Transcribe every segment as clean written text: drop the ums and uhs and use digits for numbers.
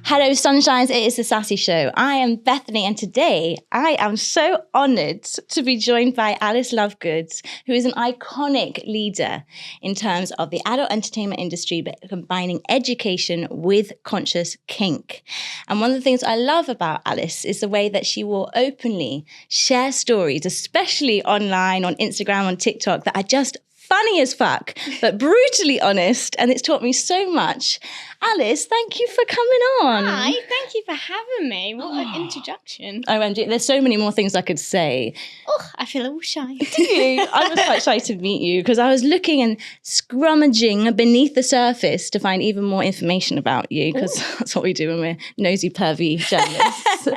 Hello, sunshines. It is the Sassy Show. I am Bethany, and today I am so honoured to be joined by Alice Lovegood, who is an iconic leader in terms of the adult entertainment industry, but combining education with conscious kink. And one of the things I love about Alice is the way that she will openly share stories, especially online, on Instagram, on TikTok, that are just funny as fuck, but brutally honest. And it's taught me so much. Alice, thank you for coming on. Hi, thank you for having me. What an introduction. Oh, and there's so many more things I could say. Oh, I feel all shy. Do you? I was quite shy to meet you because I was looking and scrummaging beneath the surface to find even more information about you, because that's what we do when we're nosy, pervy journalists.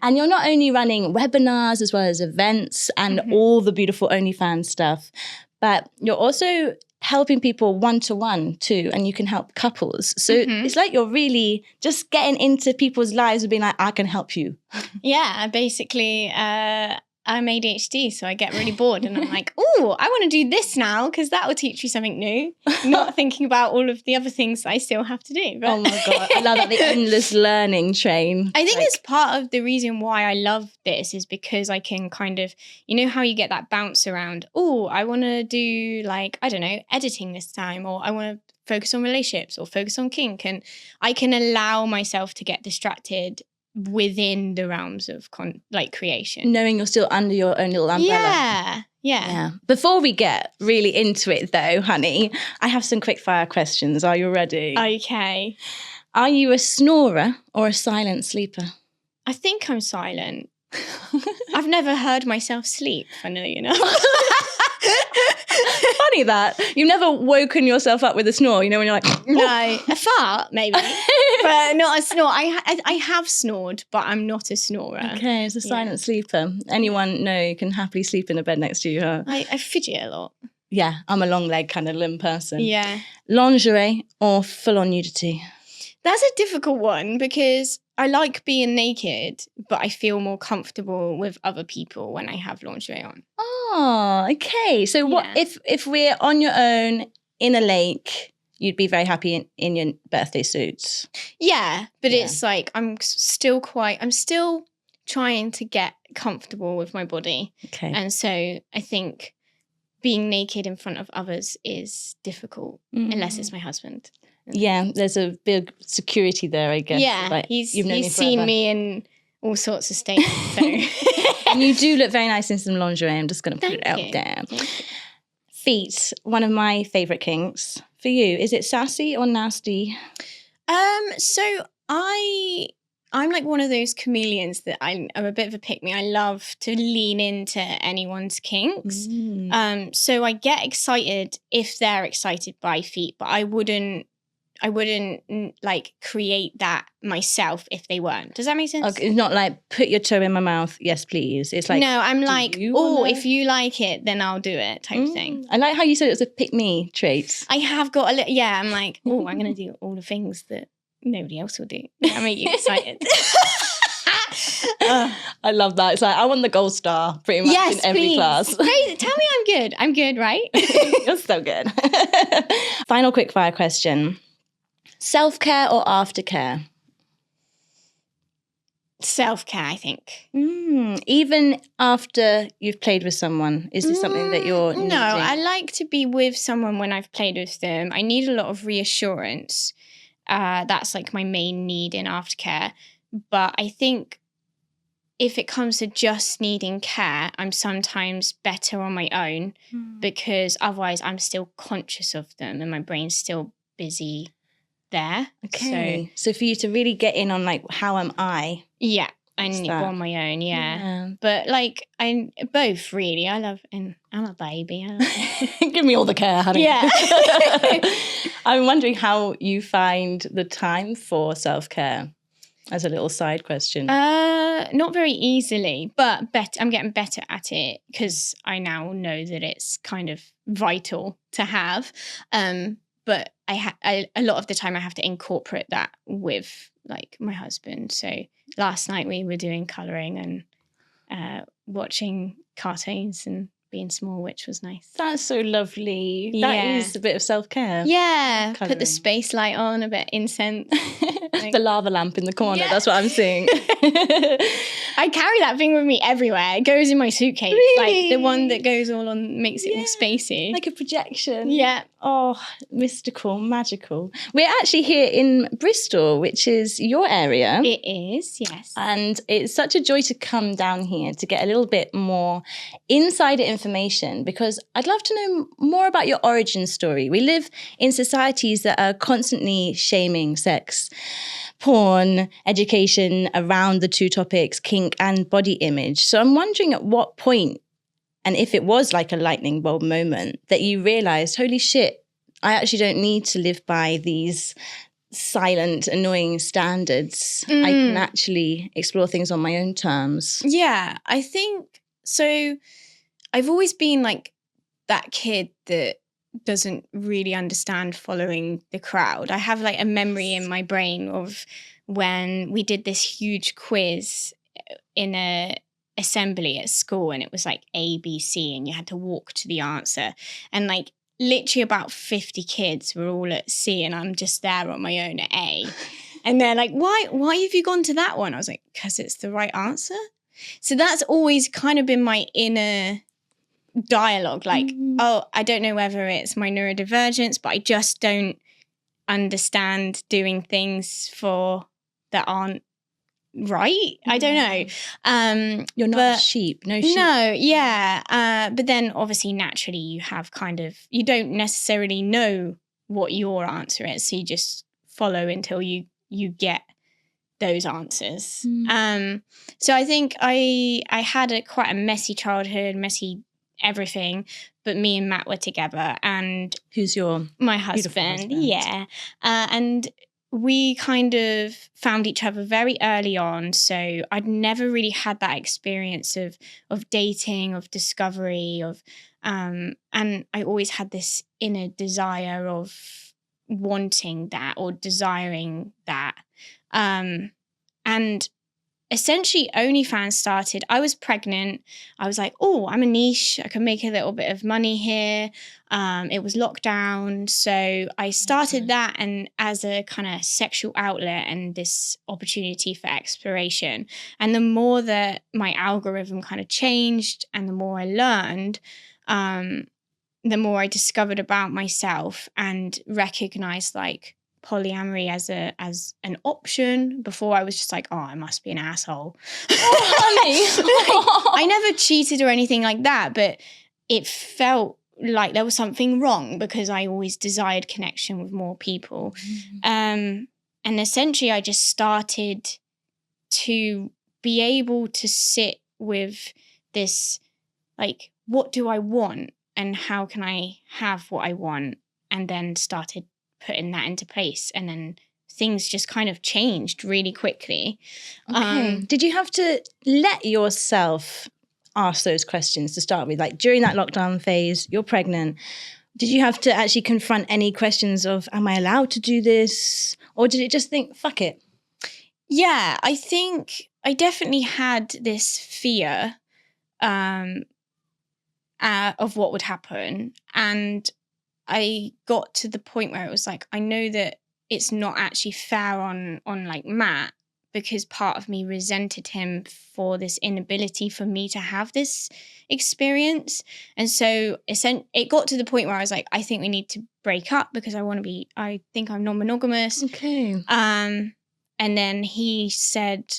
And you're not only running webinars as well as events and all the beautiful OnlyFans stuff, but you're also helping people one-to-one too, and you can help couples. So it's like you're really just getting into people's lives and being like, I can help you. Yeah, basically, I'm ADHD, so I get really bored and I'm like, oh, I want to do this now because that will teach you something new. Not thinking about all of the other things that I still have to do. But oh my God, I love that, the endless learning train. I think it's part of the reason why I love this is because I can kind of, you know how you get that bounce around, oh, I want to do like, I don't know, editing this time, or I want to focus on relationships or focus on kink. And I can allow myself to get distracted within the realms of creation. Knowing you're still under your own little umbrella. Yeah. Before we get really into it though, honey, I have some quick fire questions. Are you ready? Okay. Are you a snorer or a silent sleeper? I think I'm silent. I've never heard myself sleep, funnily enough. Funny that. You've never woken yourself up with a snore, you know, when you're like... Oh. No, a fart, maybe. But not a snore. I have snored, but I'm not a snorer. Okay, it's a silent sleeper. Anyone know can happily sleep in a bed next to you, huh? I fidget a lot. Yeah, I'm a long leg kind of limb person. Yeah. Lingerie or full-on nudity? That's a difficult one because I like being naked, but I feel more comfortable with other people when I have lingerie on. Oh, okay. So what if we're on your own in a lake, you'd be very happy in your birthday suits? Yeah, but it's like I'm still trying to get comfortable with my body. Okay. And so I think being naked in front of others is difficult unless it's my husband. Yeah, there's a big security there, I guess. Yeah, like, he's me seen me in all sorts of states. So. And you do look very nice in some lingerie. I'm just going to put it out there. Feet, one of my favourite kinks. For you, is it sassy or nasty? So I'm like one of those chameleons that I'm a bit of a pick-me. I love to lean into anyone's kinks. So I get excited if they're excited by feet, but I wouldn't like create that myself if they weren't. Does that make sense? Okay, it's not like put your toe in my mouth, yes please. It's like, no, I'm like, oh, if you like it, then I'll do it type thing. I like how you said it was a pick-me trait. I have got a little, I'm like, oh, I'm going to do all the things that nobody else will do. I make you excited. I love that. It's like, I want the gold star pretty much in every class. Great. Tell me I'm good. I'm good, right? You're so good. Final quick fire question. Self-care or aftercare? Self-care, I think. Even after you've played with someone, is this something that you're needing? No, I like to be with someone when I've played with them. I need a lot of reassurance. That's like my main need in aftercare. But I think if it comes to just needing care, I'm sometimes better on my own because otherwise I'm still conscious of them and my brain's still busy there. Okay. So for you to really get in on like, how am I? Yeah. I need to go on my own, yeah. But like, I'm both really. I'm a baby. Give me all the care, honey. Yeah. I'm wondering how you find the time for self-care, as a little side question. Not very easily, but I'm getting better at it because I now know that it's kind of vital to have. But a lot of the time I have to incorporate that with like my husband. So last night we were doing colouring and watching cartoons and being small, which was nice. That's so lovely. That is a bit of self-care. Yeah. Colouring. Put the space light on, a bit incense. Like, the lava lamp in the corner. Yeah. That's what I'm seeing. I carry that thing with me everywhere. It goes in my suitcase. Really? Like the one that goes all on, makes it all spacey. Like a projection. Yeah. Oh, mystical, magical. We're actually here in Bristol, which is your area. It is, yes. And it's such a joy to come down here to get a little bit more insider information, because I'd love to know more about your origin story. We live in societies that are constantly shaming sex, porn, education around the two topics, kink and body image. So I'm wondering at what point, and if it was like a lightning bulb moment, that you realized, holy shit, I actually don't need to live by these silent, annoying standards. I can actually explore things on my own terms. Yeah, I think so. I've always been like that kid that doesn't really understand following the crowd. I have like a memory in my brain of when we did this huge quiz in a assembly at school, and it was like A, B, C, and you had to walk to the answer. And like literally about 50 kids were all at C, and I'm just there on my own at A. And they're like, why have you gone to that one? I was like, because it's the right answer. So that's always kind of been my inner dialogue. Like, oh, I don't know whether it's my neurodivergence, but I just don't understand doing things that aren't right. I don't know. You're not a sheep. No sheep. No, yeah. But then obviously naturally you have you don't necessarily know what your answer is. So you just follow until you get those answers. So I think I had quite a messy childhood, messy everything, but me and Matt were together. And who's my husband? Yeah. And we kind of found each other very early on. So I'd never really had that experience of dating, of discovery, and I always had this inner desire of wanting that or desiring that. And essentially OnlyFans started. I was pregnant. I was like, oh, I'm a niche. I can make a little bit of money here. It was lockdown. So I started that and as a kind of sexual outlet and this opportunity for exploration. And the more that my algorithm kind of changed and the more I learned, the more I discovered about myself and recognized like polyamory as an option. Before I was just like, oh, I must be an asshole. Oh, honey. I never cheated or anything like that, but it felt like there was something wrong because I always desired connection with more people. And essentially I just started to be able to sit with this, like, what do I want and how can I have what I want? And then started putting that into place, and then things just kind of changed really quickly. Okay. Did you have to let yourself ask those questions to start with? Like during that lockdown phase, you're pregnant. Did you have to actually confront any questions of, am I allowed to do this? Or did it just think, fuck it? Yeah, I think I definitely had this fear of what would happen. And I got to the point where it was like, I know that it's not actually fair on like Matt, because part of me resented him for this inability for me to have this experience. And so it got to the point where I was like, I think we need to break up because I think I'm non-monogamous. Okay. And then he said,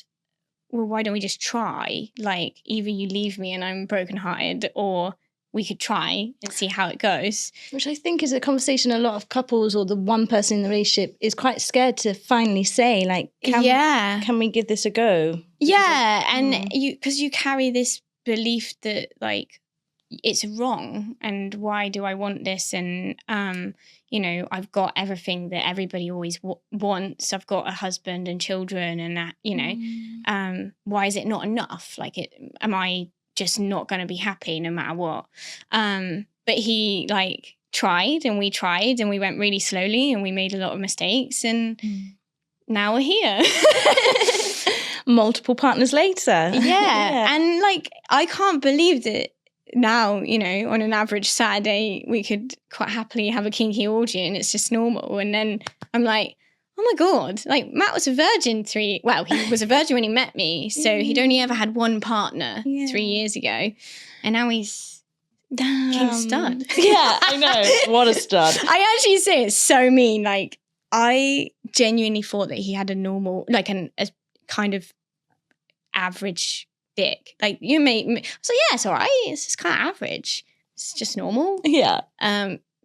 well, why don't we just try? Like, either you leave me and I'm brokenhearted, or we could try and see how it goes. Which I think is a conversation a lot of couples or the one person in the relationship is quite scared to finally say, like, can we give this a go? Yeah, and because you carry this belief that, like, it's wrong and why do I want this? And, I've got everything that everybody always wants. I've got a husband and children and that, why is it not enough? Like, am I just not going to be happy no matter what? But he tried and we went really slowly and we made a lot of mistakes and now we're here. Multiple partners later. Yeah. And I can't believe that now, on an average Saturday, we could quite happily have a kinky orgy and it's just normal. And then I'm like, oh my God, like Matt was a virgin he was a virgin when he met me. So he'd only ever had one partner 3 years ago. And now he's King stud. Yeah, I know. What a stud. I actually say it's so mean. Like, I genuinely thought that he had a normal, like a kind of average dick. Like, you may, I was like, yeah, it's all right. It's just kind of average. It's just normal. Yeah.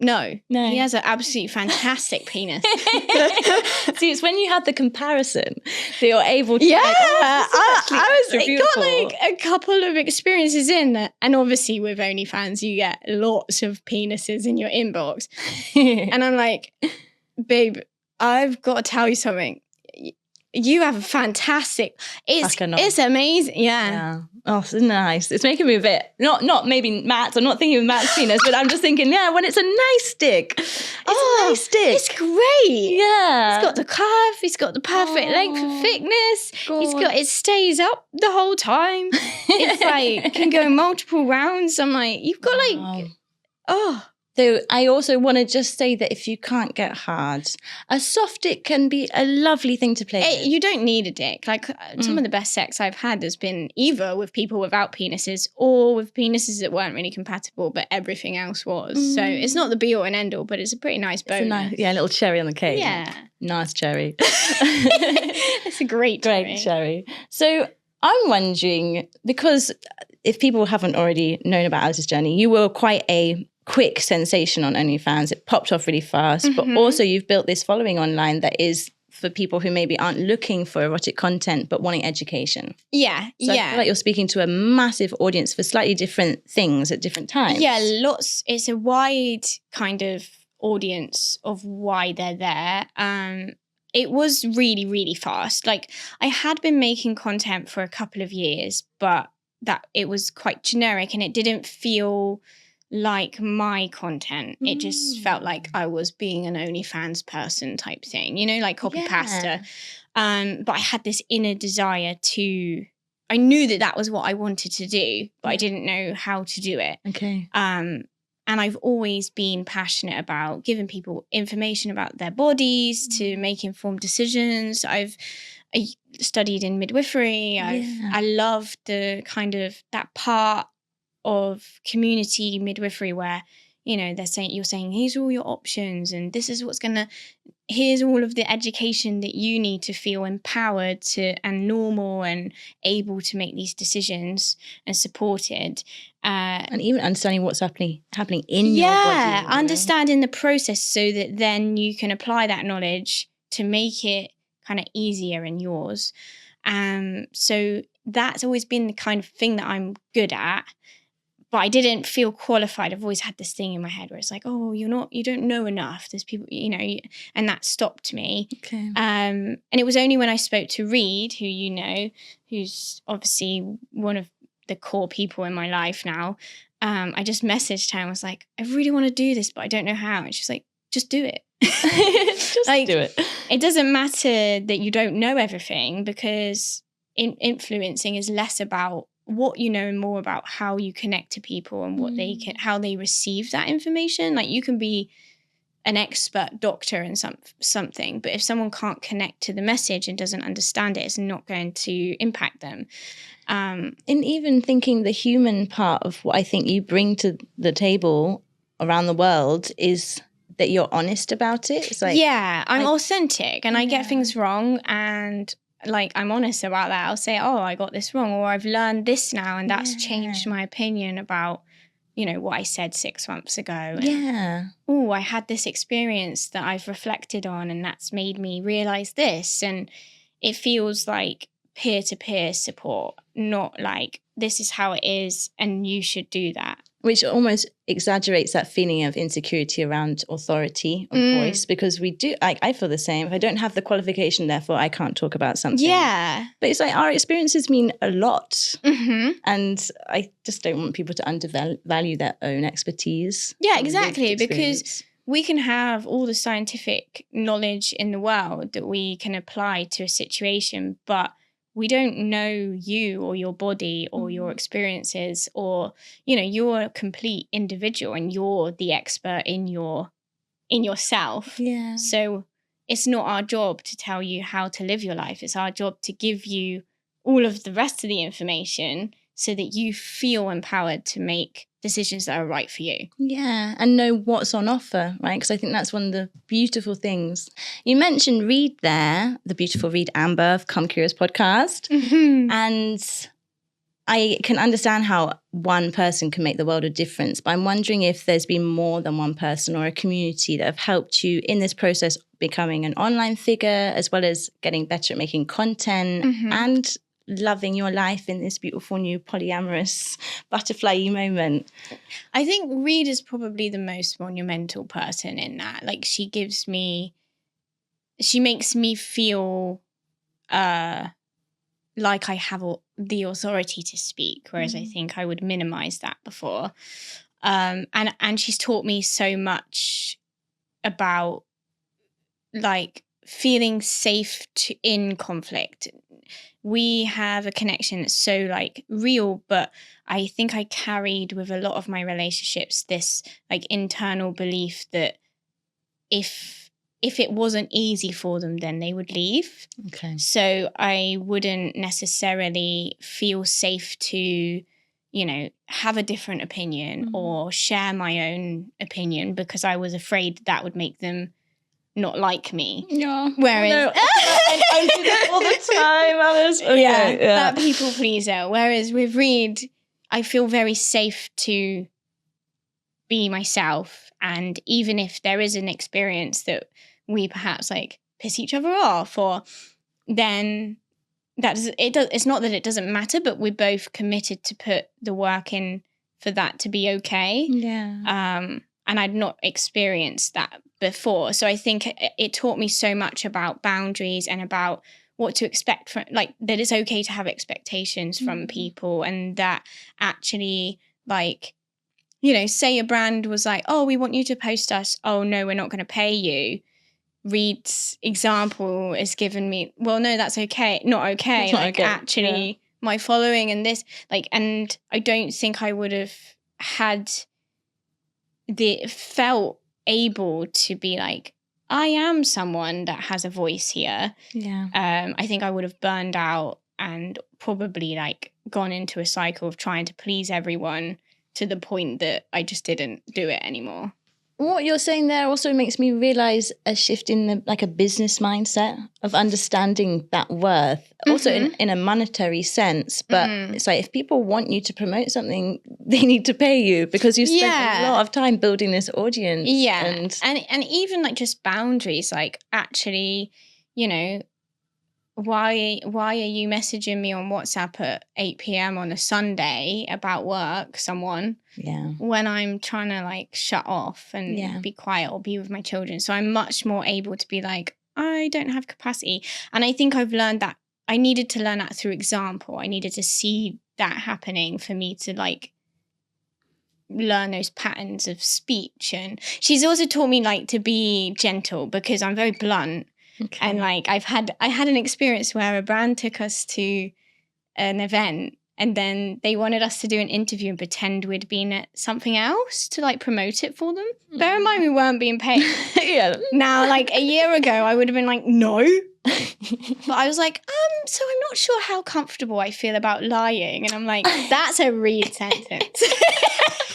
No, he has an absolutely fantastic penis. See, it's when you had the comparison that you're able to. Yeah, I was got like a couple of experiences in that, and obviously with OnlyFans, you get lots of penises in your inbox, and I'm like, babe, I've got to tell you something. You have a fantastic. It's amazing. Yeah. Oh, it's nice. It's making me a bit not maybe Matt's. I'm not thinking of Matt's penis, but I'm just thinking, yeah, when it's a nice dick. It's a nice dick. It's great. Yeah. He's got the curve. He's got the perfect length and thickness. God. It stays up the whole time. It's like can go multiple rounds. I'm like, you've got like, So I also want to just say that if you can't get hard, a soft dick can be a lovely thing to play with. You don't need a dick. Like some of the best sex I've had has been either with people without penises or with penises that weren't really compatible, but everything else was. So it's not the be all and end all, but it's a pretty nice bonus. A little cherry on the cake. Yeah. Nice cherry. It's a great cherry. So I'm wondering, because if people haven't already known about Alice's journey, you were quite a quick sensation on OnlyFans. It popped off really fast, but also you've built this following online that is for people who maybe aren't looking for erotic content but wanting education. Yeah, so I feel like you're speaking to a massive audience for slightly different things at different times. Yeah, lots. It's a wide kind of audience of why they're there. It was really, really fast. Like I had been making content for a couple of years, but that it was quite generic and it didn't feel like my content. It just felt like I was being an OnlyFans person type thing, like copy pasta. But I had this inner desire I knew that was what I wanted to do, but I didn't know how to do it. Okay. And I've always been passionate about giving people information about their bodies to make informed decisions. I studied in midwifery. I loved the kind of that part of community midwifery where you're saying here's all your options and this is here's all of the education that you need to feel empowered and normal and able to make these decisions and supported and even understanding what's happening in your body. Understanding the process so that then you can apply that knowledge to make it kind of easier in yours. So that's always been the kind of thing that I'm good at. But I didn't feel qualified. I've always had this thing in my head where it's like, oh, you don't know enough. There's people, and that stopped me. Okay. And it was only when I spoke to Reed, who who's obviously one of the core people in my life now. I just messaged her and was like, I really want to do this, but I don't know how. And she's like, just do it. Just do it. It doesn't matter that you don't know everything because influencing is less about what you know and more about how you connect to people and what how they receive that information. Like you can be an expert doctor in something, but if someone can't connect to the message and doesn't understand it, it's not going to impact them. And even thinking the human part of what I think you bring to the table around the world is that you're honest about it. It's like, I'm authentic and I get things wrong and like I'm honest about that. I'll say, oh, I got this wrong, or I've learned this now and that's changed my opinion about, what I said 6 months ago. And, oh, I had this experience that I've reflected on and that's made me realize this. And it feels like peer-to-peer support, not like this is how it is and you should do that. Which almost exaggerates that feeling of insecurity around authority of voice, because we do, I feel the same. If I don't have the qualification, therefore I can't talk about something. Yeah. But it's like our experiences mean a lot. And I just don't want people to undervalue their own expertise. Yeah, exactly. Because we can have all the scientific knowledge in the world that we can apply to a situation, but we don't know you or your body or your experiences or, you're a complete individual and you're the expert in yourself. Yeah. So it's not our job to tell you how to live your life. It's our job to give you all of the rest of the information so that you feel empowered to make decisions that are right for you. Yeah, and know what's on offer, right? Because I think that's one of the beautiful things. You mentioned Reed there, the beautiful Reed Amber of Come Curious podcast. Mm-hmm. And I can understand how one person can make the world of difference, but I'm wondering if there's been more than one person or a community that have helped you in this process, becoming an online figure, as well as getting better at making content and loving your life in this beautiful new polyamorous butterfly moment. I think Reed is probably the most monumental person in that. Like, she makes me feel like I have the authority to speak, whereas I think I would minimize that before. And she's taught me so much about like feeling safe in conflict. We have a connection that's so like real, but I think I carried with a lot of my relationships this like internal belief that if it wasn't easy for them, then they would leave. Okay. So I wouldn't necessarily feel safe to, you know, have a different opinion or share my own opinion because I was afraid that would make them not like me. Yeah. Whereas I do that all the time, Alice. Okay, yeah, that people pleaser. Whereas with Reed, I feel very safe to be myself. And even if there is an experience that we perhaps like piss each other off, or then it's not that it doesn't matter, but we're both committed to put the work in for that to be okay. Yeah. And I'd not experienced that before. So I think it taught me so much about boundaries and about what to expect from, like, that it's okay to have expectations from people, and that actually, like, you know, say a brand was like, oh, we want you to post us. Oh, no, we're not going to pay you. Reed's example has given me, well, no, that's okay. Not okay. It's not like, okay. actually, my following and this, like, and I don't think I would have felt able to be like, I am someone that has a voice here. Yeah. I think I would have burned out and probably like gone into a cycle of trying to please everyone to the point that I just didn't do it anymore. What you're saying there also makes me realize a shift in a business mindset of understanding that worth, also in a monetary sense. But it's like, if people want you to promote something, they need to pay you because you've spent a lot of time building this audience. Yeah. And even like just boundaries, like, actually, you know, why are you messaging me on WhatsApp at 8 p.m. on a Sunday about work, someone, when I'm trying to like shut off and be quiet or be with my children? So I'm much more able to be like, I don't have capacity. And I think I've learned that. I needed to learn that through example. I needed to see that happening for me to like learn those patterns of speech. And she's also taught me like to be gentle because I'm very blunt. Okay. And like I had an experience where a brand took us to an event and then they wanted us to do an interview and pretend we'd been at something else to like promote it for them. Bear in mind we weren't being paid. Now, like a year ago, I would have been like, no. But I was like, so I'm not sure how comfortable I feel about lying. And I'm like, that's a Reed sentence.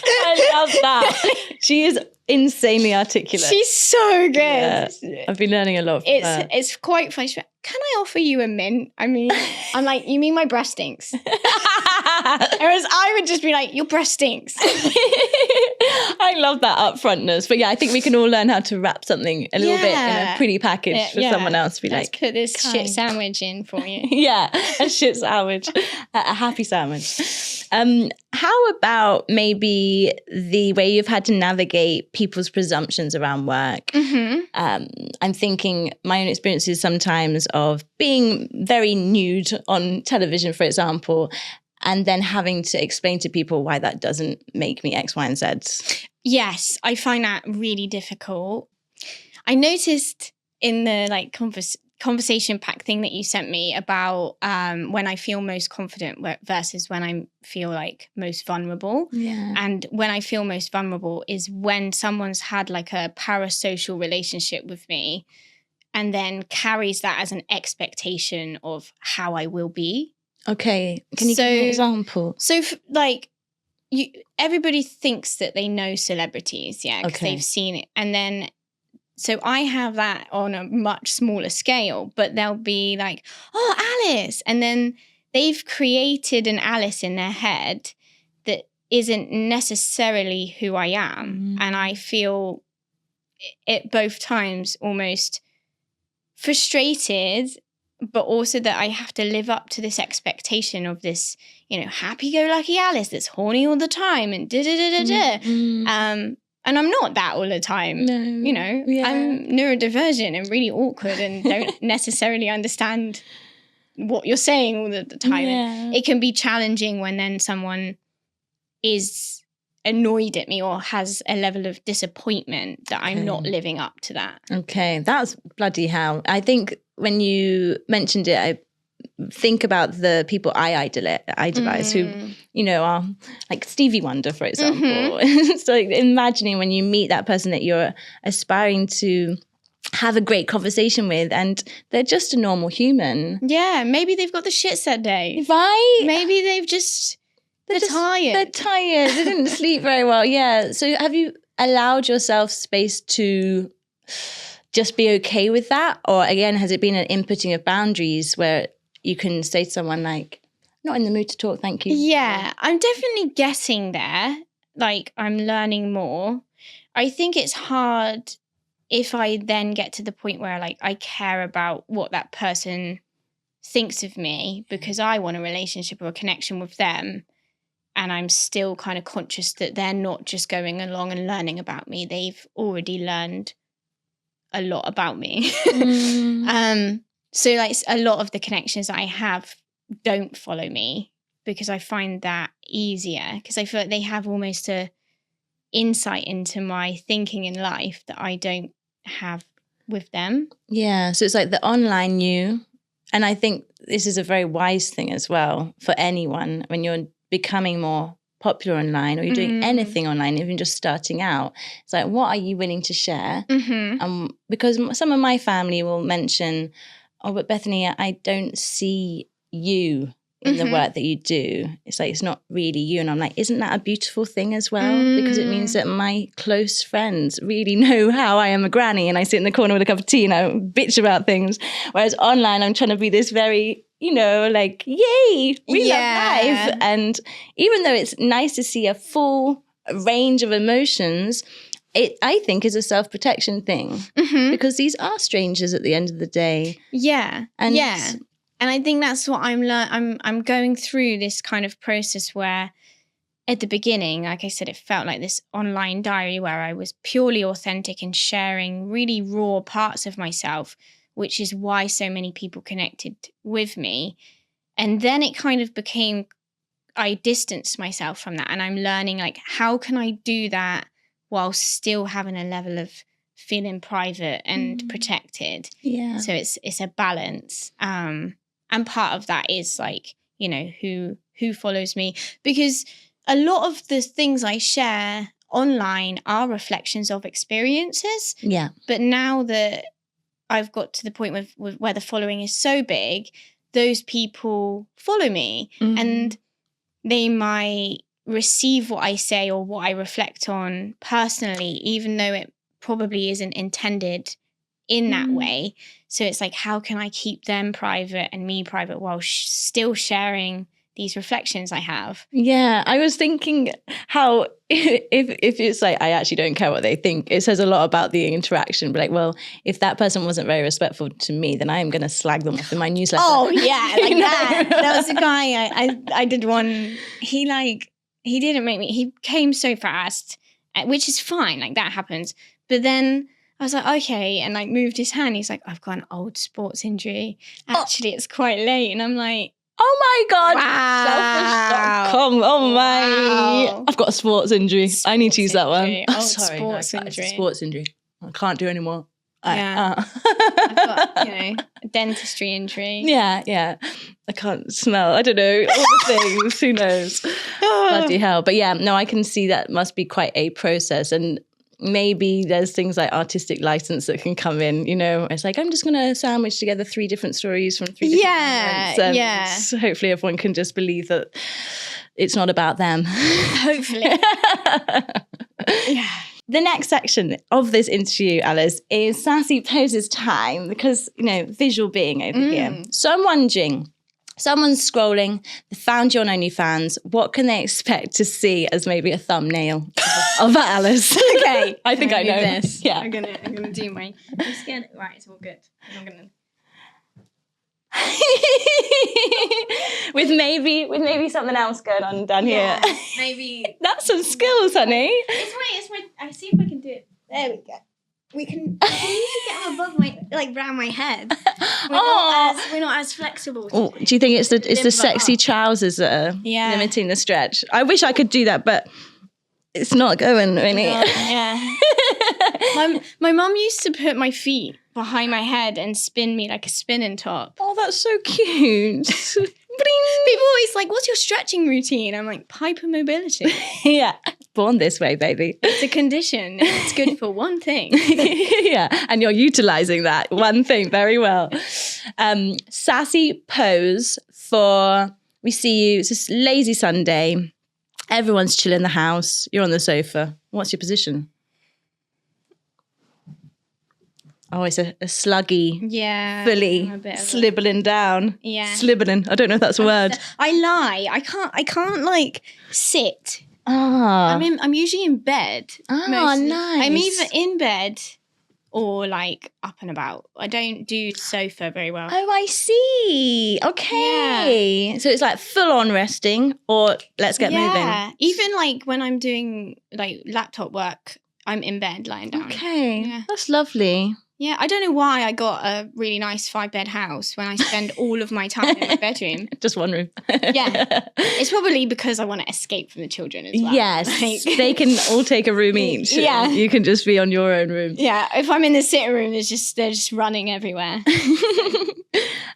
I love that. She is insanely articulate. She's so good. Yeah, I've been learning a lot from her. It's quite funny. Can I offer you a mint? I mean, I'm like, you mean my breath stinks? Whereas I would just be like, your breath stinks. I love that upfrontness. But yeah, I think we can all learn how to wrap something a little bit in a pretty package for someone else to be Let's like, put this shit sandwich in for you. Yeah, a shit sandwich, a happy sandwich. How about maybe the way you've had to navigate people's presumptions around work? I'm thinking my own experiences sometimes of being very nude on television, for example, and then having to explain to people why that doesn't make me X, Y, and Z. Yes, I find that really difficult. I noticed in the like conversation pack thing that you sent me about when I feel most confident versus when I feel like most vulnerable. Yeah. And when I feel most vulnerable is when someone's had like a parasocial relationship with me and then carries that as an expectation of how I will be. Okay. Can you give me an example? So everybody thinks that they know celebrities, yeah, because they've seen it. And then, so I have that on a much smaller scale, but they'll be like, oh, Alice. And then they've created an Alice in their head that isn't necessarily who I am. And I feel at both times almost frustrated, but also that I have to live up to this expectation of this, happy-go-lucky Alice that's horny all the time and da-da-da-da-da. And I'm not that all the time. No. I'm neurodivergent and really awkward and don't necessarily understand what you're saying all the time. Yeah. It can be challenging when then someone is annoyed at me or has a level of disappointment that I'm not living up to that. Okay, that's bloody hell. I think when you mentioned it, I think about the people I idolize who, are like Stevie Wonder, for example. So imagining when you meet that person that you're aspiring to have a great conversation with and they're just a normal human. Yeah, maybe they've got the shit set day. Right? Maybe they're tired. They're tired. They didn't sleep very well. Yeah. So have you allowed yourself space to just be okay with that? Or again, has it been an inputting of boundaries where you can say to someone like, not in the mood to talk, thank you? Yeah, I'm definitely getting there. Like, I'm learning more. I think it's hard if I then get to the point where like I care about what that person thinks of me because I want a relationship or a connection with them. And I'm still kind of conscious that they're not just going along and learning about me. They've already learned a lot about me. So like a lot of the connections that I have don't follow me because I find that easier because I feel like they have almost a insight into my thinking in life that I don't have with them. Yeah. So it's like the online you. And I think this is a very wise thing as well for anyone when you're becoming more popular online or you're doing anything online, even just starting out. It's like, what are you willing to share? Because some of my family will mention, oh, but Bethany, I don't see you in the work that you do. It's like, it's not really you. And I'm like, isn't that a beautiful thing as well? Because it means that my close friends really know how I am a granny and I sit in the corner with a cup of tea and I bitch about things. Whereas online, I'm trying to be this very, like, yay, we love life. And even though it's nice to see a full range of emotions, it, I think, is a self-protection thing because these are strangers at the end of the day. Yeah. And I think that's what I'm going through this kind of process where at the beginning, like I said, it felt like this online diary where I was purely authentic and sharing really raw parts of myself, which is why so many people connected with me. And then it kind of became, I distanced myself from that and I'm learning like, how can I do that while still having a level of feeling private and protected? Yeah. So it's a balance. And part of that is like, who follows me, because a lot of the things I share online are reflections of experiences. Yeah. But now that I've got to the point with where the following is so big, those people follow me and they might receive what I say or what I reflect on personally, even though it probably isn't intended in that way. So it's like, how can I keep them private and me private while still sharing these reflections I have? Yeah, I was thinking how if it's like, I actually don't care what they think, it says a lot about the interaction. But like, well, if that person wasn't very respectful to me, then I am going to slag them off in my newsletter. Oh yeah, like that. There was a guy I did one. He didn't make me. He came so fast, which is fine. Like that happens. But then I was like, okay, and like moved his hand. He's like, I've got an old sports injury. Actually, it's quite late. And I'm like, oh my God. Wow. Selfish.com. Oh my. Wow. I've got a sports injury. I need to use that one. Oh, sorry. Sports injury. Sports injury. I can't do anymore. Yeah. I've got, a dentistry injury. Yeah. I can't smell. I don't know. All the things. Who knows? Bloody hell. But yeah, no, I can see that must be quite a process. And maybe there's things like artistic license that can come in, you know. It's like, I'm just going to sandwich together 3 different stories from 3 different moments. And so hopefully everyone can just believe that it's not about them. Hopefully. Yeah. The next section of this interview, Alice, is Sassy Poses time because, you know, visual being over here. So I'm wondering, someone's scrolling, they found you on OnlyFans. What can they expect to see as maybe a thumbnail of Alice? Okay. I think I know this. Yeah. I'm gonna do my. I'm scared. Right, it's all good. I'm gonna. with maybe something else going on down here. Maybe That's some skills, honey. It's my. I see if I can do it. There we go. We can need to get them above my, like, round my head. We're not as flexible. Oh, do you think it's the sexy trousers that are limiting the stretch? I wish I could do that, but it's not going really. Yeah. My mum used to put my feet behind my head and spin me like a spinning top. Oh, that's so cute. People always like, what's your stretching routine? I'm like, hypermobility. Yeah, born this way, baby. It's a condition. It's good for one thing. Yeah, and you're utilising that one thing very well. Sassy pose for, we see you, it's this lazy Sunday. Everyone's chilling in the house. You're on the sofa. What's your position? Oh, it's a sluggy, fully slibberling down. Yeah. Slibberling. I don't know if that's a word. I lie. I can't like sit. Ah. I'm usually in bed. Oh, mostly. nice. I'm either in bed or like up and about. I don't do sofa very well. Oh, I see. Okay. Yeah. So it's like full on resting or let's get moving. Even like when I'm doing like laptop work, I'm in bed lying down. Okay. Yeah. That's lovely. Yeah, I don't know why I got a really nice 5-bed house when I spend all of my time in my bedroom. Just one room. Yeah. It's probably because I want to escape from the children as well. Yes. Like, they can all take a room each. Yeah. You can just be on your own room. Yeah. If I'm in the sitting room, they're just running everywhere.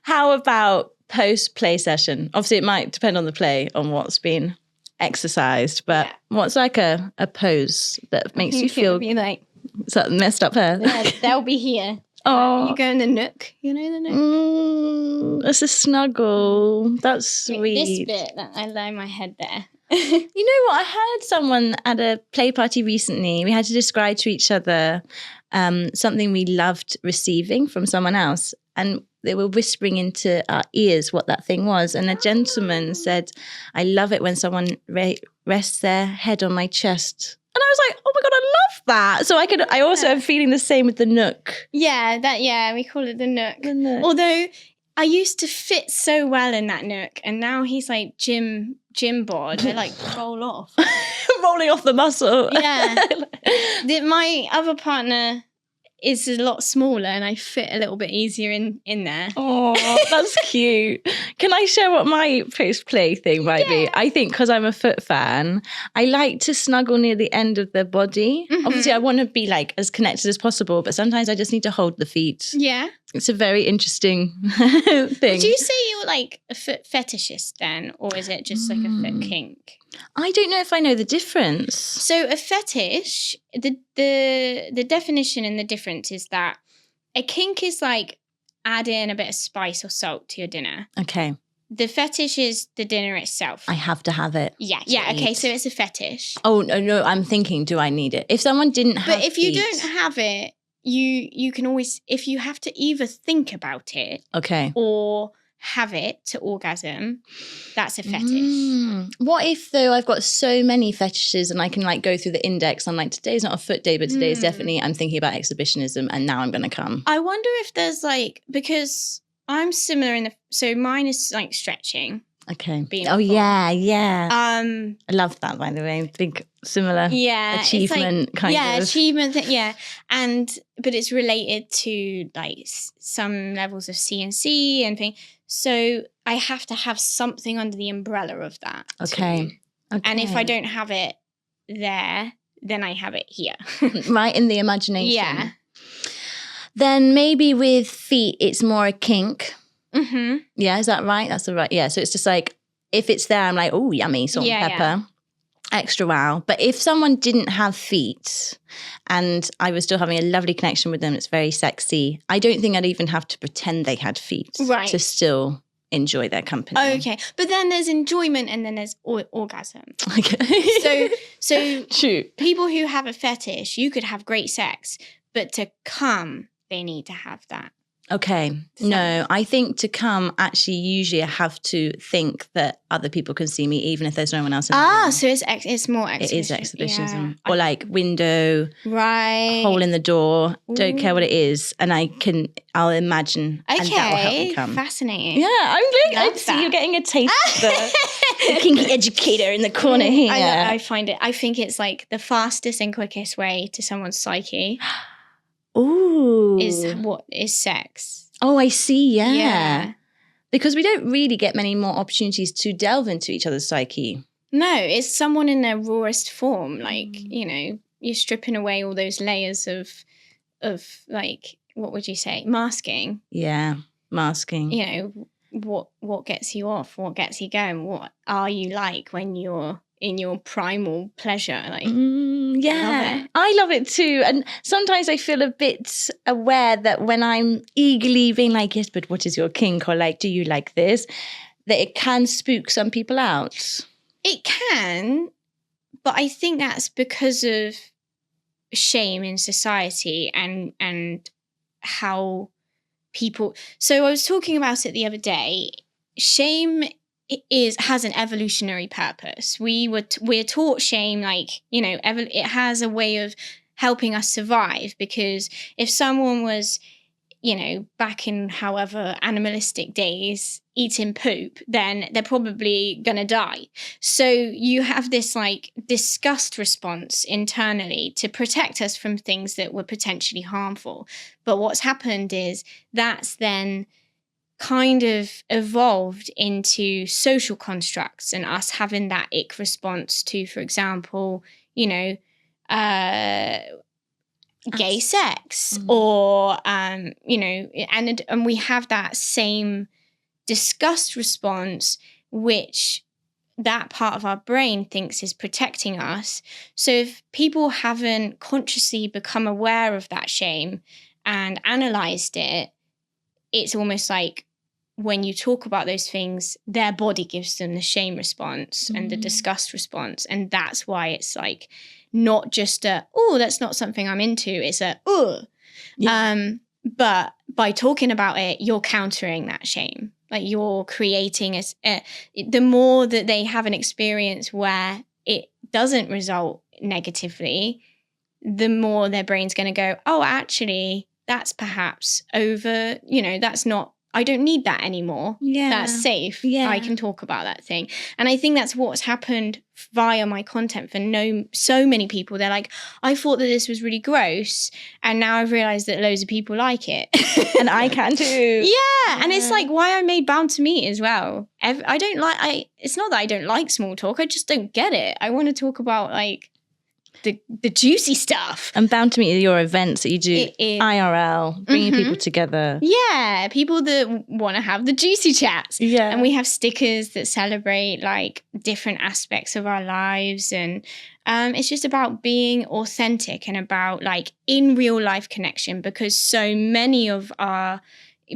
How about post-play session? Obviously, it might depend on the play, on what's been exercised, but what's like a pose that makes you feel... like... Is that messed up hair? Yeah, they'll be here. Oh. You go in the nook. You know the nook? It's a snuggle. That's sweet. This bit, that I lay my head there. You know what? I heard someone at a play party recently. We had to describe to each other something we loved receiving from someone else. And they were whispering into our ears what that thing was. And a gentleman said, I love it when someone rests their head on my chest. And I was like, oh my God, I love that. So I also am feeling the same with the nook. Yeah, we call it the nook. The nook. Although I used to fit so well in that nook, and now he's like gym bod. They like roll off. Rolling off the muscle. Yeah. My other partner is a lot smaller and I fit a little bit easier in there. Oh, that's cute. Can I share what my post-play thing might be? I think because I'm a foot fan, I like to snuggle near the end of the body. Mm-hmm. Obviously, I want to be like as connected as possible, but sometimes I just need to hold the feet. Yeah. It's a very interesting thing. Would you say you're like a foot fetishist then, or is it just like a foot kink? I don't know if I know the difference. So a fetish, the definition and the difference is that a kink is like add in a bit of spice or salt to your dinner. Okay. The fetish is the dinner itself. I have to have it. Yeah. Okay, so it's a fetish. Oh, no, I'm thinking, do I need it? If someone didn't have it. But if you don't have it, you can always, if you have to either think about it. Okay. Or have it to orgasm, that's a fetish. What if though I've got so many fetishes and I can like go through the index? I'm like, today's not a foot day, but today is definitely, I'm thinking about exhibitionism and now I'm going to come. I wonder if there's like, because I'm similar so mine is like stretching. Okay. Yeah. I love that, by the way. Big similar achievement kind of. Yeah, achievement thing. Yeah. But it's related to like some levels of CNC and things. So I have to have something under the umbrella of that. Okay. And if I don't have it there, then I have it here. Right in the imagination. Yeah. Then maybe with feet, it's more a kink. Mm-hmm. Yeah, is that right? That's the right. Yeah, so it's just like, if it's there, I'm like, oh, yummy, salt and pepper. extra wow. But if someone didn't have feet and I was still having a lovely connection with them, it's very sexy, I don't think I'd even have to pretend they had feet to still enjoy their company. Okay. But then there's enjoyment and then there's orgasm. Okay. So True. People who have a fetish, you could have great sex, but to come, they need to have that. Okay. No, I think to come, actually, usually I have to think that other people can see me, even if there's no one else in the room. So it's more exhibition. It is exhibitionism. Yeah. Or like window, right, hole in the door, Ooh. Don't care what it is. And I'll imagine, and that will help me come. Fascinating. Yeah, I see you're getting a taste of the kinky educator in the corner here. I think it's like the fastest and quickest way to someone's psyche. Ooh. Is sex. Oh, I see. Yeah. Because we don't really get many more opportunities to delve into each other's psyche. No, it's someone in their rawest form. Like, you're stripping away all those layers of like, what would you say? Masking. Yeah. Masking. What gets you off? What gets you going? What are you like when you're in your primal pleasure? Like, I love it too. And sometimes I feel a bit aware that when I'm eagerly being like, yes, but what is your kink? Or like, do you like this? That it can spook some people out. It can, but I think that's because of shame in society and how people. So I was talking about it the other day. Shame has an evolutionary purpose. We're taught shame, like, it has a way of helping us survive, because if someone was, back in however animalistic days eating poop, then they're probably gonna die. So you have this like disgust response internally to protect us from things that were potentially harmful. But what's happened is that's then kind of evolved into social constructs and us having that ick response to, for example, gay sex, or and we have that same disgust response, which that part of our brain thinks is protecting us. So if people haven't consciously become aware of that shame and analyzed it, it's almost like when you talk about those things, their body gives them the shame response and the disgust response. And that's why it's like not just that's not something I'm into. It's but by talking about it, you're countering that shame. Like you're creating the more that they have an experience where it doesn't result negatively, the more their brain's going to go, oh, actually, that's perhaps over, that's not, I don't need that anymore. Yeah. That's safe. Yeah. I can talk about that thing. And I think that's what's happened via my content for so many people. They're like, I thought that this was really gross, and now I've realized that loads of people like it. And I can too. Yeah. And it's like why I made Bound to Meet as well. It's not that I don't like small talk. I just don't get it. I want to talk about like the juicy stuff. And Bound to Meet are your events that you do IRL, bringing people together. Yeah, people that want to have the juicy chats. Yeah. And we have stickers that celebrate like different aspects of our lives. And it's just about being authentic and about like in real life connection, because so many of our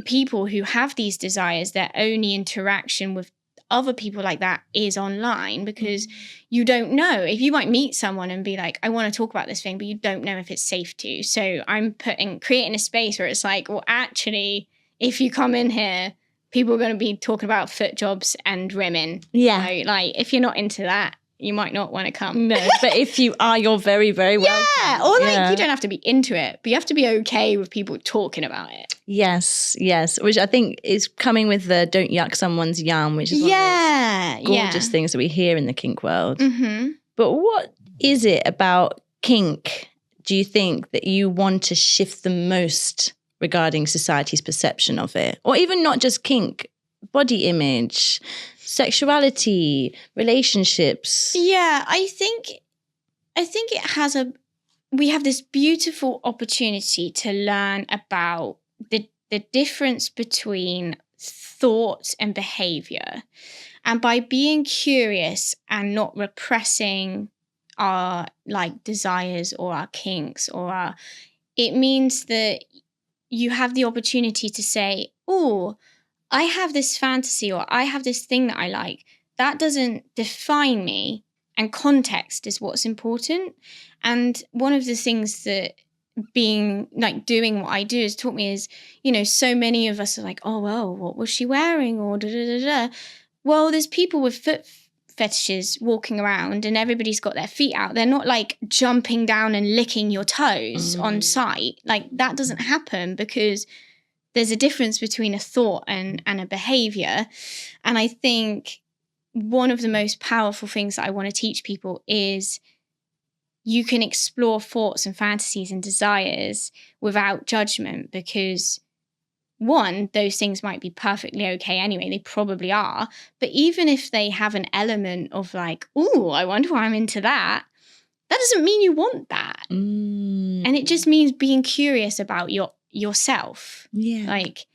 people who have these desires, their only interaction with other people like that is online, because you don't know if you might meet someone and be like, I want to talk about this thing, but you don't know if it's safe to. So I'm creating a space where it's like, well, actually, if you come in here, people are going to be talking about foot jobs and rimming. Yeah. So, like, if you're not into that, you might not want to come. No, but if you are, you're very, very welcome. Yeah, or like you don't have to be into it, but you have to be okay with people talking about it. Yes, which I think is coming with the don't yuck someone's yum, which is one of those gorgeous things that we hear in the kink world. Mm-hmm. But what is it about kink, do you think, that you want to shift the most regarding society's perception of it? Or even not just kink, body image, sexuality, relationships? Yeah, I think it has we have this beautiful opportunity to learn about the difference between thought and behavior. And by being curious and not repressing our like desires or our kinks it means that you have the opportunity to say, oh, I have this fantasy or I have this thing that I like. That doesn't define me, and context is what's important. And one of the things that being like doing what I do has taught me is, so many of us are like, oh, well, what was she wearing? Or da da da da. Well, there's people with foot fetishes walking around and everybody's got their feet out. They're not like jumping down and licking your toes on sight. Like that doesn't happen, because there's a difference between a thought and a behavior. And I think one of the most powerful things that I want to teach people is you can explore thoughts and fantasies and desires without judgment, because one, those things might be perfectly okay anyway. They probably are. But even if they have an element of like, ooh, I wonder why I'm into that, that doesn't mean you want that. And it just means being curious about yourself. Yeah. Like,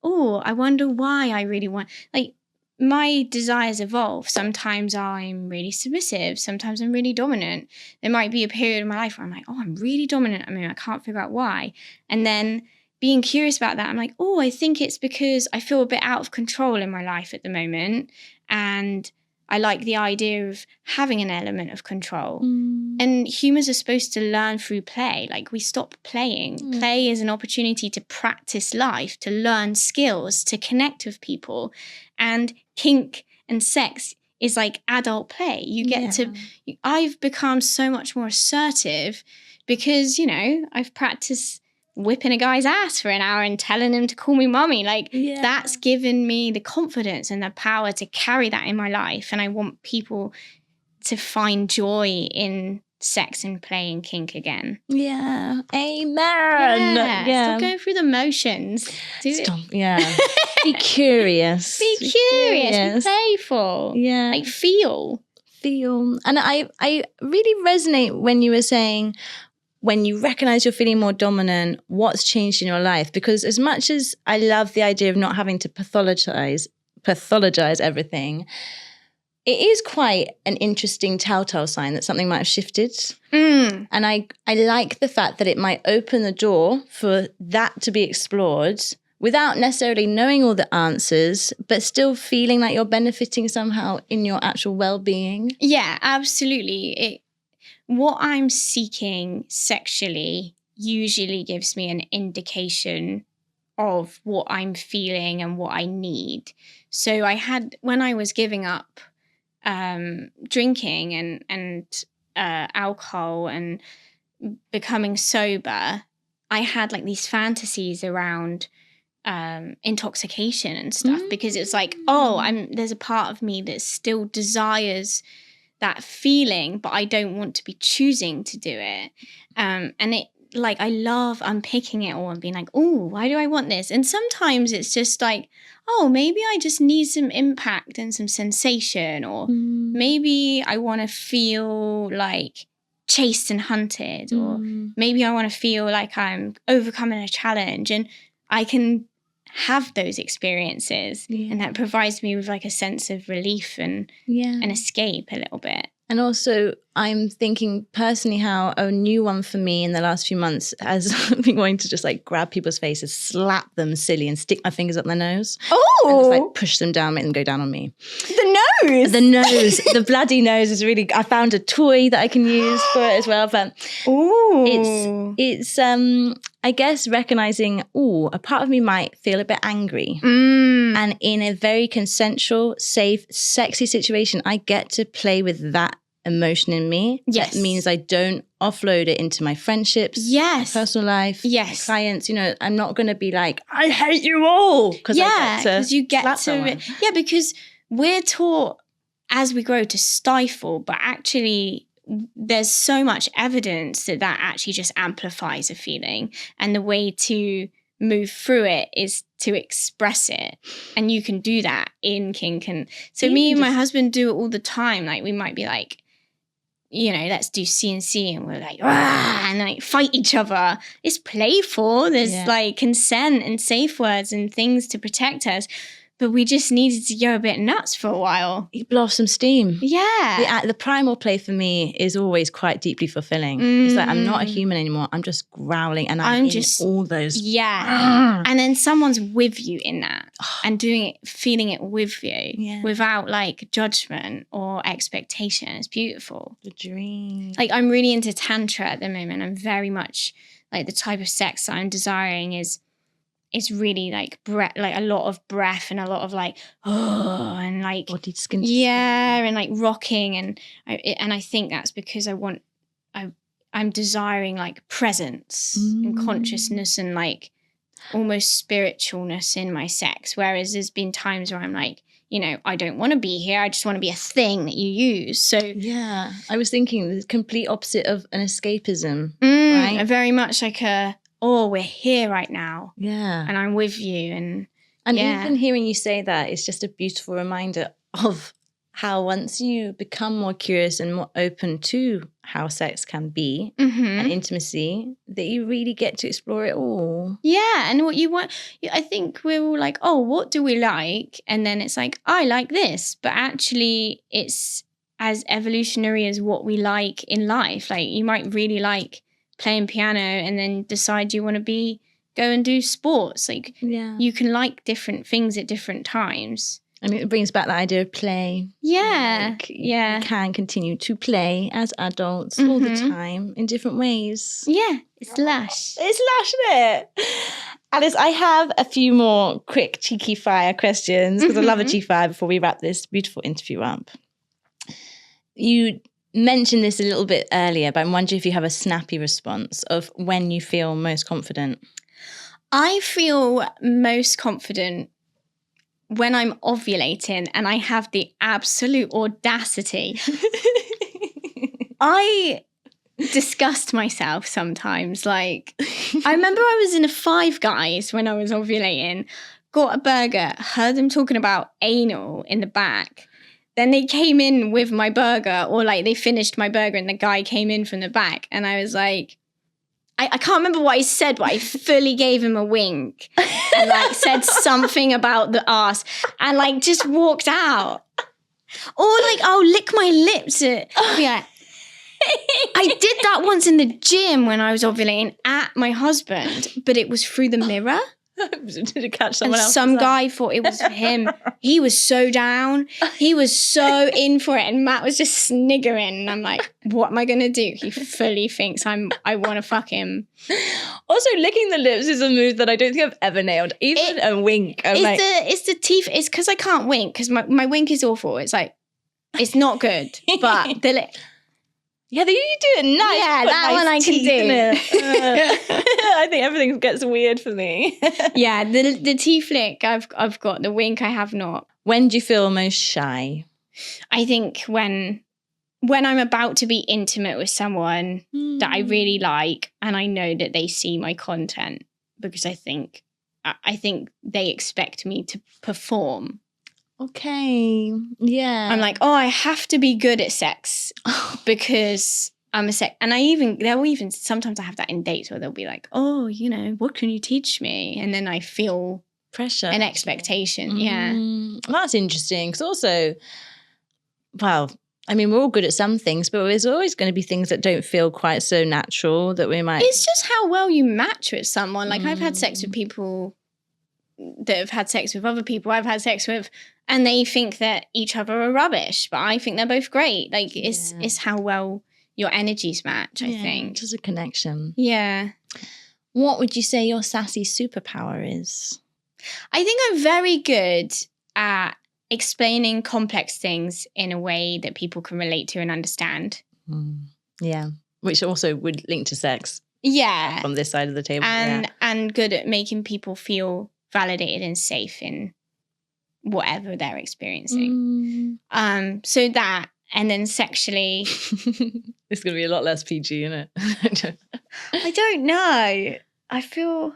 oh, I wonder why I really want, like, my desires evolve. Sometimes I'm really submissive. Sometimes I'm really dominant. There might be a period in my life where I'm like, oh, I'm really dominant. I mean, I can't figure out why. And then being curious about that, I'm like, oh, I think it's because I feel a bit out of control in my life at the moment. And I like the idea of having an element of control. And humans are supposed to learn through play. Like, we stop playing. Play is an opportunity to practice life, to learn skills, to connect with people. And kink and sex is like adult play. You get to, I've become so much more assertive because, I've practiced whipping a guy's ass for an hour and telling him to call me mommy. Like, that's given me the confidence and the power to carry that in my life. And I want people to find joy in sex and play and kink again. Yeah. Amen. Stop going through the motions. Be curious. Be curious. Be playful. Yeah. Like, feel. And I really resonate when you were saying, when you recognize you're feeling more dominant, what's changed in your life? Because as much as I love the idea of not having to pathologize everything, it is quite an interesting telltale sign that something might have shifted. And I like the fact that it might open the door for that to be explored without necessarily knowing all the answers, but still feeling like you're benefiting somehow in your actual well-being. Yeah, absolutely. What I'm seeking sexually usually gives me an indication of what I'm feeling and what I need. So when I was giving up drinking and alcohol and becoming sober, I had like these fantasies around intoxication and stuff, because it's like, there's a part of me that still desires that feeling, but I don't want to be choosing to do it. And it, like, I love unpicking it all and being like, oh, why do I want this? And sometimes it's just like, oh, maybe I just need some impact and some sensation, or maybe I want to feel like chased and hunted, or maybe I want to feel like I'm overcoming a challenge, and I can have those experiences, and that provides me with like a sense of relief and an escape a little bit. And also, I'm thinking personally how a new one for me in the last few months has been wanting to just like grab people's faces, slap them silly, and stick my fingers up their nose. Oh! And just like push them down, make them go down on me. The nose! The bloody nose is really, I found a toy that I can use for it as well. But it's I guess recognizing, a part of me might feel a bit angry. And in a very consensual, safe, sexy situation, I get to play with that emotion in me. Yes. That means I don't offload it into my friendships, my personal life, my clients. I'm not going to be like, I hate you all. Because you get to. Yeah, because we're taught as we grow to stifle, but actually there's so much evidence that actually just amplifies a feeling. And the way to move through it is to express it, and you can do that in kink. And so me and my husband do it all the time. Like, we might be like, let's do CNC, and we're like, and like fight each other. It's playful. There's like consent and safe words and things to protect us, but we just needed to go a bit nuts for a while. You blow off some steam. Yeah. The primal play for me is always quite deeply fulfilling. It's like, I'm not a human anymore. I'm just growling and I'm just all those. Yeah. And then someone's with you in that and doing it, feeling it with you without like judgment or expectation. It's beautiful. The dream. Like, I'm really into Tantra at the moment. I'm very much like, the type of sex that I'm desiring is really like like a lot of breath and a lot of like, and like body skin. And like rocking. And I think that's because I'm desiring like presence and consciousness and like almost spiritualness in my sex. Whereas there's been times where I'm like, you know, I don't want to be here. I just want to be a thing that you use. So yeah, I was thinking the complete opposite of an escapism, right? Very much like we're here right now. Yeah. And I'm with you. And even hearing you say that is just a beautiful reminder of how once you become more curious and more open to how sex can be and intimacy, that you really get to explore it all. Yeah. And what you want, I think we're all like, oh, what do we like? And then it's like, I like this. But actually it's as evolutionary as what we like in life. Like, you might really like playing piano and then decide you want to go and do sports. Like, you can like different things at different times. And it brings back the idea of play. Yeah. Like, you can continue to play as adults all the time in different ways. Yeah, it's lush. It's lush, isn't it? Alice, I have a few more quick cheeky fire questions because I love a cheeky fire before we wrap this beautiful interview up. You mentioned this a little bit earlier, but I'm wondering if you have a snappy response of when you feel most confident. I feel most confident when I'm ovulating and I have the absolute audacity. I disgust myself sometimes. Like, I remember I was in a Five Guys when I was ovulating, got a burger, heard them talking about anal in the back. Then they came in with my burger, or like they finished my burger and the guy came in from the back. And I was like, I can't remember what I said, but I fully gave him a wink and like said something about the arse and like just walked out. Or like, I'll lick my lips. I did that once in the gym when I was ovulating at my husband, but it was through the mirror. Did it catch someone else? Some guy thought it was him. He was so down. He was so in for it. And Matt was just sniggering. And I'm like, what am I going to do? He fully thinks I want to fuck him. Also, licking the lips is a move that I don't think I've ever nailed. Even a wink. It's the teeth. It's because I can't wink because my wink is awful. It's like, it's not good. But the lip. Yeah, you do it nice. Yeah, that one I can do. I think everything gets weird for me. Yeah, the teeth lick, I've got. The wink, I have not. When do you feel most shy? I think when I'm about to be intimate with someone that I really like and I know that they see my content, because I think they expect me to perform. Okay. Yeah. I'm like, I have to be good at sex because I'm a sex. And they'll even, sometimes I have that in dates where they'll be like, what can you teach me? And then I feel pressure, an expectation. Yeah. That's interesting. Because also, well, I mean, we're all good at some things, but there's always going to be things that don't feel quite so natural that we might. It's just how well you match with someone. Like, I've had sex with people that have had sex with other people I've had sex with, and they think that each other are rubbish, but I think they're both great. Like, it's how well your energies match, I think. Just a connection. Yeah. What would you say your sassy superpower is? I think I'm very good at explaining complex things in a way that people can relate to and understand. Yeah. Which also would link to sex. Yeah. From this side of the table. And good at making people feel validated and safe in whatever they're experiencing. So that, and then sexually. It's going to be a lot less PG, isn't it? I don't know. I feel,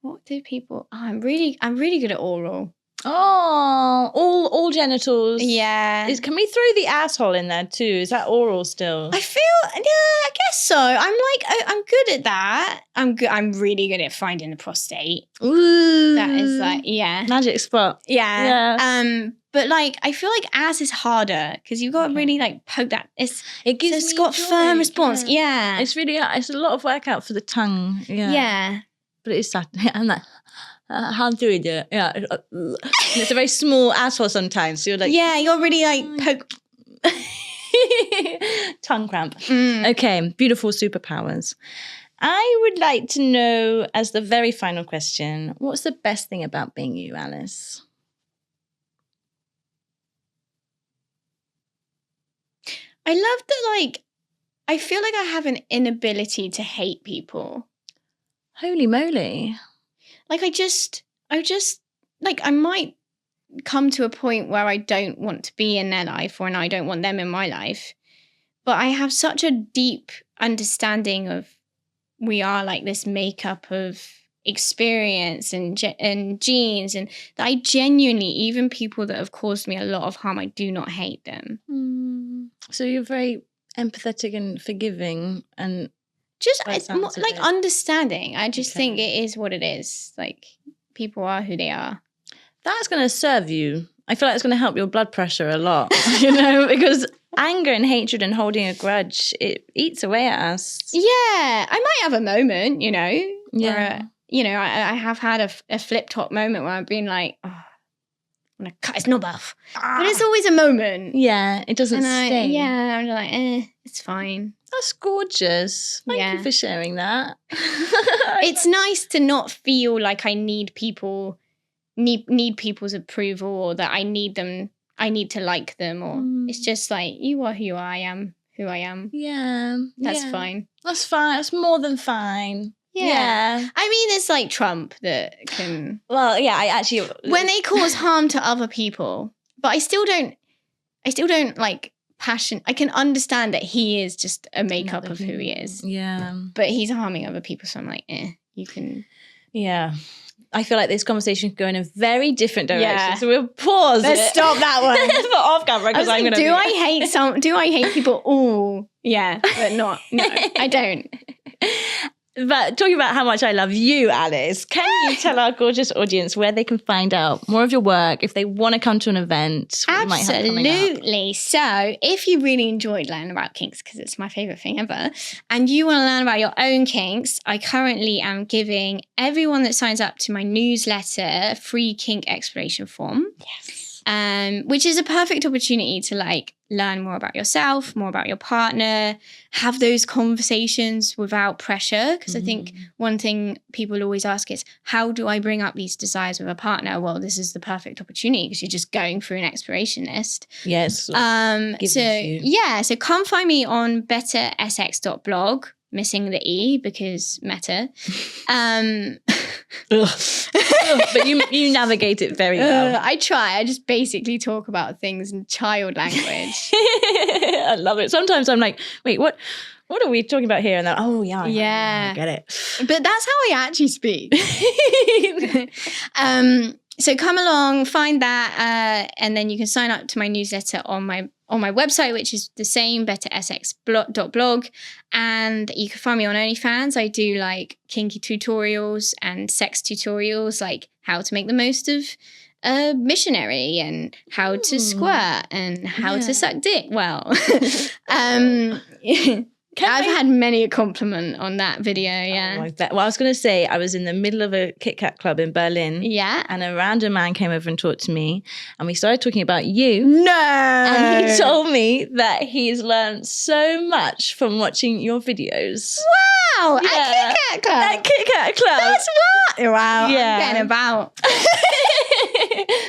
what do people, I'm really good at oral. Oh, all genitals. Yeah. Can we throw the asshole in there too? Is that oral still? I guess so. I'm good at that. I'm really good at finding the prostate. Ooh. That is like, yeah. Magic spot. Yeah. Yeah. But like, I feel like ass is harder because you've got to really like poke that. It's got joy, firm response. Yeah. It's a lot of workout for the tongue. Yeah. Yeah. But it's sad. I'm like, how do we do it? Yeah. It's a very small asshole sometimes. So you're like, yeah, you're really like poke. Tongue cramp. Okay, beautiful superpowers. I would like to know, as the very final question, what's the best thing about being you, Alice? I love that, like, I feel like I have an inability to hate people. Holy moly. Like, I just, like, I might come to a point where I don't want to be in their life or I don't want them in my life. But I have such a deep understanding of we are like this makeup of experience and genes, and that I genuinely, even people that have caused me a lot of harm, I do not hate them. So you're very empathetic and forgiving and just it's more, like understanding. I just think it is what it is. Like, people are who they are. That's going to serve you. I feel like it's going to help your blood pressure a lot, you know, because anger and hatred and holding a grudge, it eats away at us. Yeah, I might have a moment, you know. Yeah. Where, you know, I have had a flip-top moment where I've been like, oh, I'm going to cut his knob off. But it's always a moment. Yeah, it doesn't stay. Yeah, I'm like, it's fine. That's gorgeous. Thank you for sharing that. It's nice to not feel like I need people's approval, or that I need to like them, or it's just like, you are who you are, I am who I am. Yeah. That's fine. That's fine. That's more than fine. Yeah. I mean, it's like Trump that can... Well, yeah, I actually... When they cause harm to other people, but I still don't like passion. I can understand that he is just a makeup of who he is. Yeah. But he's harming other people, so I'm like, you can... Yeah. I feel like this conversation could go in a very different direction. So we'll pause. Let's stop that one. For off camera, because I'm going to... Do I hate people? Oh, yeah, but not. No, I don't. But talking about how much I love you, Alice, can you tell our gorgeous audience where they can find out more of your work if they want to come to an event? Absolutely. So if you really enjoyed learning about kinks, because it's my favourite thing ever, and you want to learn about your own kinks, I currently am giving everyone that signs up to my newsletter a free kink exploration form. Yes. Which is a perfect opportunity to like learn more about yourself, more about your partner, have those conversations without pressure. Because I think one thing people always ask is, how do I bring up these desires with a partner? Well, this is the perfect opportunity because you're just going through an exploration list. Yes. So come find me on bettersx.blog. Missing the E because meta. But you navigate it very well. I try. I just basically talk about things in child language. I love it. Sometimes I'm like, wait, what are we talking about here? And then, I get it. But that's how I actually speak. So come along, find that, and then you can sign up to my newsletter on my website, which is the same, bettersx.blog. And you can find me on OnlyFans. I do like kinky tutorials and sex tutorials, like how to make the most of a missionary and how to squirt and how to suck dick well. I've had many a compliment on that video, yeah. Oh, I bet. Well, I was going to say, I was in the middle of a Kit Kat club in Berlin. Yeah. And a random man came over and talked to me. And we started talking about you. No! And he told me that he's learned so much from watching your videos. Wow! Yeah. At Kit Kat club? At Kit Kat club. That's what? Wow. Yeah. I'm getting about.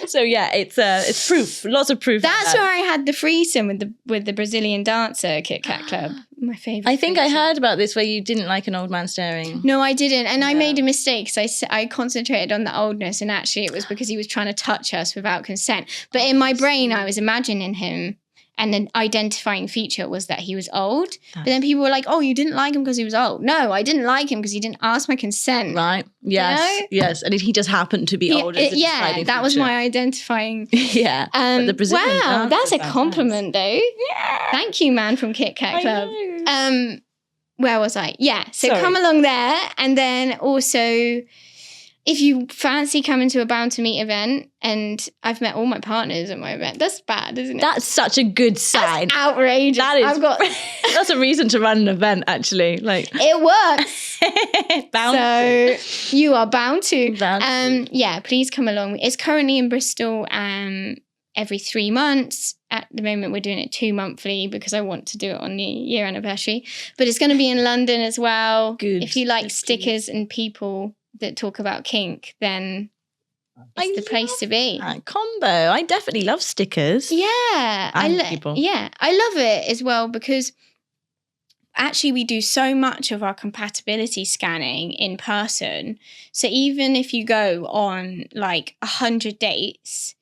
So yeah, it's proof. Lots of proof. That's where I had the threesome with the Brazilian dancer at Kit Kat club. My favourite. I think I heard about this where you didn't like an old man staring. No, I didn't. And I made a mistake because I concentrated on the oldness, and actually it was because he was trying to touch us without consent. But in my brain, I was imagining him And an identifying feature was that he was old. But then people were like, oh, you didn't like him because he was old. No, I didn't like him because he didn't ask my consent. Right. Yes. You know? Yes. And if he just happened to be old. That was my identifying. Yeah. But the Brazilian wow, that's a dance. compliment, though. Yeah. Thank you, man from Kit Kat Club. Where was I? Yeah. So Sorry. come along there. And then also, if you fancy coming to a Bound to Meet event, and I've met all my partners at my event. That's bad, isn't it? That's such a good sign. That's outrageous. That is. That's a reason to run an event, actually. Like it works. You are bound to. Yeah, please come along. It's currently in Bristol every 3 months. At the moment, we're doing it 2 monthly because I want to do it on the year anniversary. But it's going to be in London as well. Good. If you like stickers and people that talk about kink, then it's the place to be. That combo. I definitely love stickers. Yeah. People. Yeah. I love it as well because actually we do so much of our compatibility scanning in person. So even if you go on like 100 dates,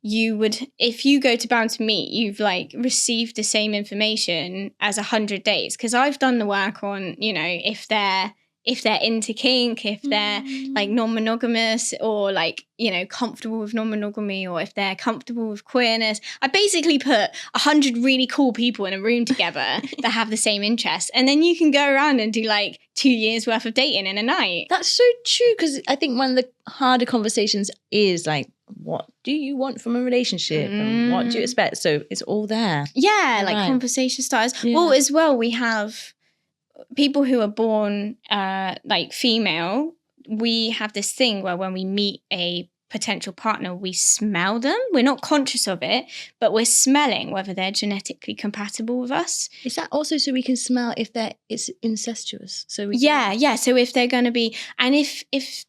you would, if you go to Bound to Meet, you've like received the same information as 100 dates. Because I've done the work on, you know, if they're into kink, if they're like non-monogamous or like, you know, comfortable with non-monogamy, or if they're comfortable with queerness. I basically put 100 really cool people in a room together that have the same interests. And then you can go around and do like 2 years worth of dating in a night. That's so true, because I think one of the harder conversations is like, what do you want from a relationship and what do you expect? So it's all there. Yeah, like conversation starters. Yeah. Well, as well, we have people who are born like female. We have this thing where when we meet a potential partner, we smell them. We're not conscious of it, but we're smelling whether they're genetically compatible with us. Is that also so we can smell if it's incestuous? So yeah. So if they're going to be, and if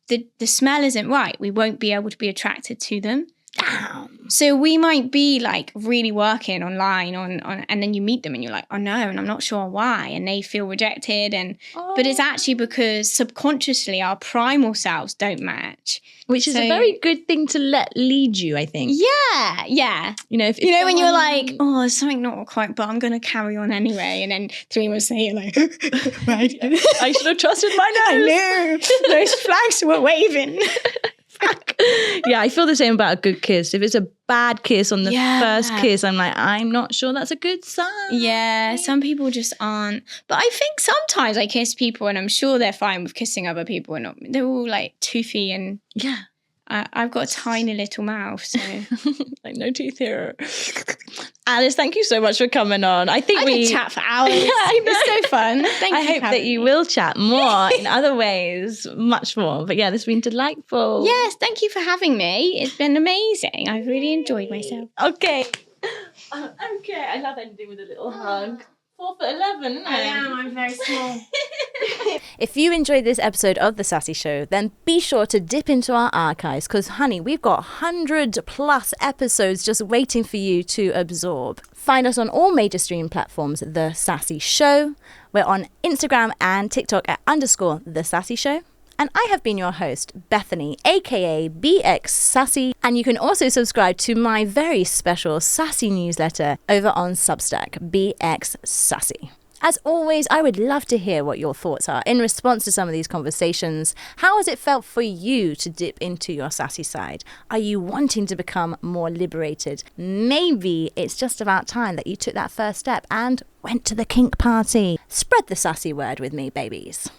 the smell isn't right, we won't be able to be attracted to them. Damn. So we might be like really working online on and then you meet them and you're like, oh no, and I'm not sure why, and they feel rejected, but it's actually because subconsciously our primal selves don't match, which is a very good thing to let lead you, I think. Yeah. You know, when you're like, oh, there's something not quite, but I'm going to carry on anyway, and then 3 months later you're like, right, I should have trusted my nose. I know, those flags were waving. Yeah, I feel the same about a good kiss. If it's a bad kiss on the first kiss, I'm like, I'm not sure that's a good sign. Yeah, some people just aren't. But I think sometimes I kiss people and I'm sure they're fine with kissing other people, and they're all like toothy, and I've got a tiny little mouth, so like no teeth here. Alice, thank you so much for coming on. I think we could chat for hours. Yeah, I know. It's so fun. I hope that you will chat more in other ways, much more. But yeah, this has been delightful. Yes, thank you for having me. It's been amazing. I've really enjoyed myself. Okay. Okay, I love ending with a little hug. 4'11", I am. I'm very small. If you enjoyed this episode of The Sassy Show, then be sure to dip into our archives, because, honey, we've got 100+ episodes just waiting for you to absorb. Find us on all major streaming platforms, The Sassy Show. We're on Instagram and TikTok at _The Sassy Show. And I have been your host, Bethany, aka BX Sassy. And you can also subscribe to my very special Sassy newsletter over on Substack, BX Sassy. As always, I would love to hear what your thoughts are in response to some of these conversations. How has it felt for you to dip into your sassy side? Are you wanting to become more liberated? Maybe it's just about time that you took that first step and went to the kink party. Spread the sassy word with me, babies.